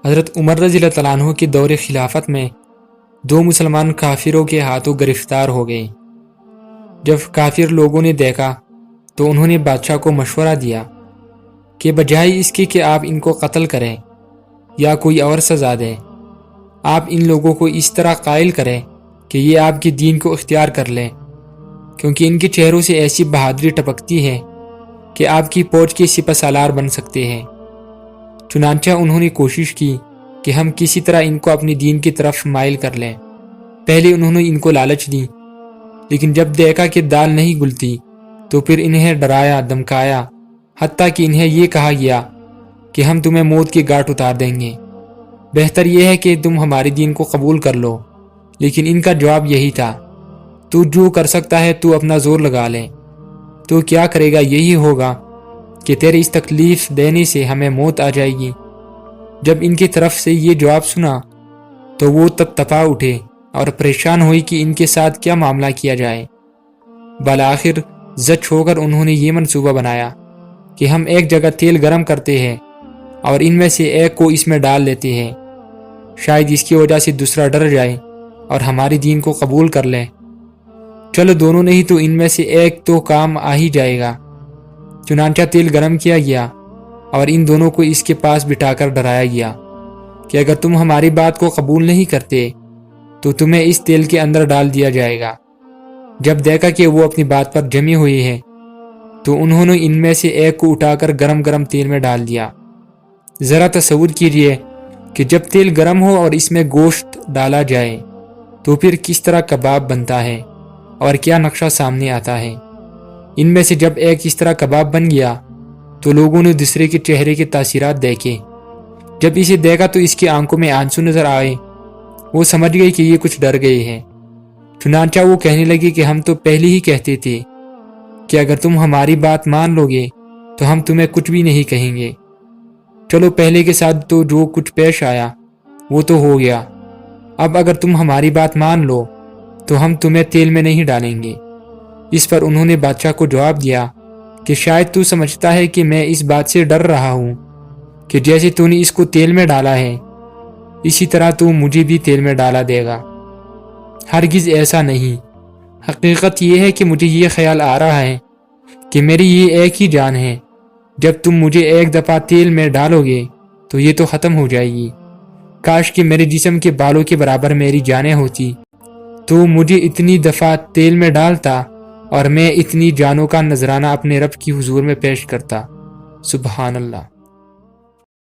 حضرت عمر رضی اللہ تعالیٰ عنہ کے دور خلافت میں 2 مسلمان کافروں کے ہاتھوں گرفتار ہو گئے۔ جب کافر لوگوں نے دیکھا تو انہوں نے بادشاہ کو مشورہ دیا کہ بجائے اس کے کہ آپ ان کو قتل کریں یا کوئی اور سزا دیں، آپ ان لوگوں کو اس طرح قائل کریں کہ یہ آپ کے دین کو اختیار کر لیں، کیونکہ ان کے چہروں سے ایسی بہادری ٹپکتی ہے کہ آپ کی فوج کے سپہ سالار بن سکتے ہیں۔ چنانچہ انہوں نے کوشش کی کہ ہم کسی طرح ان کو اپنی دین کی طرف مائل کر لیں۔ پہلے انہوں نے ان کو لالچ دی، لیکن جب دیکھا کہ دال نہیں گلتی تو پھر انہیں ڈرایا دھمکایا، حتیٰ کہ انہیں یہ کہا گیا کہ ہم تمہیں موت کی گھاٹ اتار دیں گے، بہتر یہ ہے کہ تم ہمارے دین کو قبول کر لو۔ لیکن ان کا جواب یہی تھا، تو جو کر سکتا ہے تو اپنا زور لگا لے، تو کیا کرے گا یہی ہوگا کہ تیرے اس تکلیف دینے سے ہمیں موت آ جائے گی۔ جب ان کی طرف سے یہ جواب سنا تو وہ تب تپا اٹھے اور پریشان ہوئی کہ ان کے ساتھ کیا معاملہ کیا جائے۔ بالآخر زچ ہو کر انہوں نے یہ منصوبہ بنایا کہ ہم ایک جگہ تیل گرم کرتے ہیں اور ان میں سے ایک کو اس میں ڈال لیتے ہیں، شاید اس کی وجہ سے دوسرا ڈر جائے اور ہمارے دین کو قبول کر لیں۔ چلو دونوں نہیں تو ان میں سے ایک تو کام آ ہی جائے گا۔ چنانچہ تیل گرم کیا گیا اور ان دونوں کو اس کے پاس بٹھا کر ڈرایا گیا کہ اگر تم ہماری بات کو قبول نہیں کرتے تو تمہیں اس تیل کے اندر ڈال دیا جائے گا۔ جب دیکھا کہ وہ اپنی بات پر جمی ہوئی ہے تو انہوں نے ان میں سے ایک کو اٹھا کر گرم گرم تیل میں ڈال دیا۔ ذرا تصور کیجئے کہ جب تیل گرم ہو اور اس میں گوشت ڈالا جائے تو پھر کس طرح کباب بنتا ہے اور کیا نقشہ سامنے آتا ہے۔ ان میں سے جب ایک اس طرح کباب بن گیا تو لوگوں نے دوسرے کے چہرے کے تاثرات دیکھے۔ جب اسے دیکھا تو اس کی آنکھوں میں آنسو نظر آئے۔ وہ سمجھ گئی کہ یہ کچھ ڈر گئے ہیں۔ چنانچہ وہ کہنے لگی کہ ہم تو پہلے ہی کہتے تھے کہ اگر تم ہماری بات مان لو گے تو ہم تمہیں کچھ بھی نہیں کہیں گے۔ چلو پہلے کے ساتھ تو جو کچھ پیش آیا وہ تو ہو گیا، اب اگر تم ہماری بات مان لو تو ہم تمہیں تیل میں نہیں ڈالیں گے۔ اس پر انہوں نے بادشاہ کو جواب دیا کہ شاید تو سمجھتا ہے کہ میں اس بات سے ڈر رہا ہوں کہ جیسے تو نے اس کو تیل میں ڈالا ہے اسی طرح تو مجھے بھی تیل میں ڈالا دے گا۔ ہرگز ایسا نہیں، حقیقت یہ ہے کہ مجھے یہ خیال آ رہا ہے کہ میری یہ ایک ہی جان ہے، جب تم مجھے ایک دفعہ تیل میں ڈالو گے تو یہ تو ختم ہو جائے گی۔ کاش کہ میرے جسم کے بالوں کے برابر میری جانیں ہوتی تو مجھے اتنی دفعہ تیل میں ڈالتا اور میں اتنی جانوں کا نذرانہ اپنے رب کی حضور میں پیش کرتا۔ سبحان اللہ۔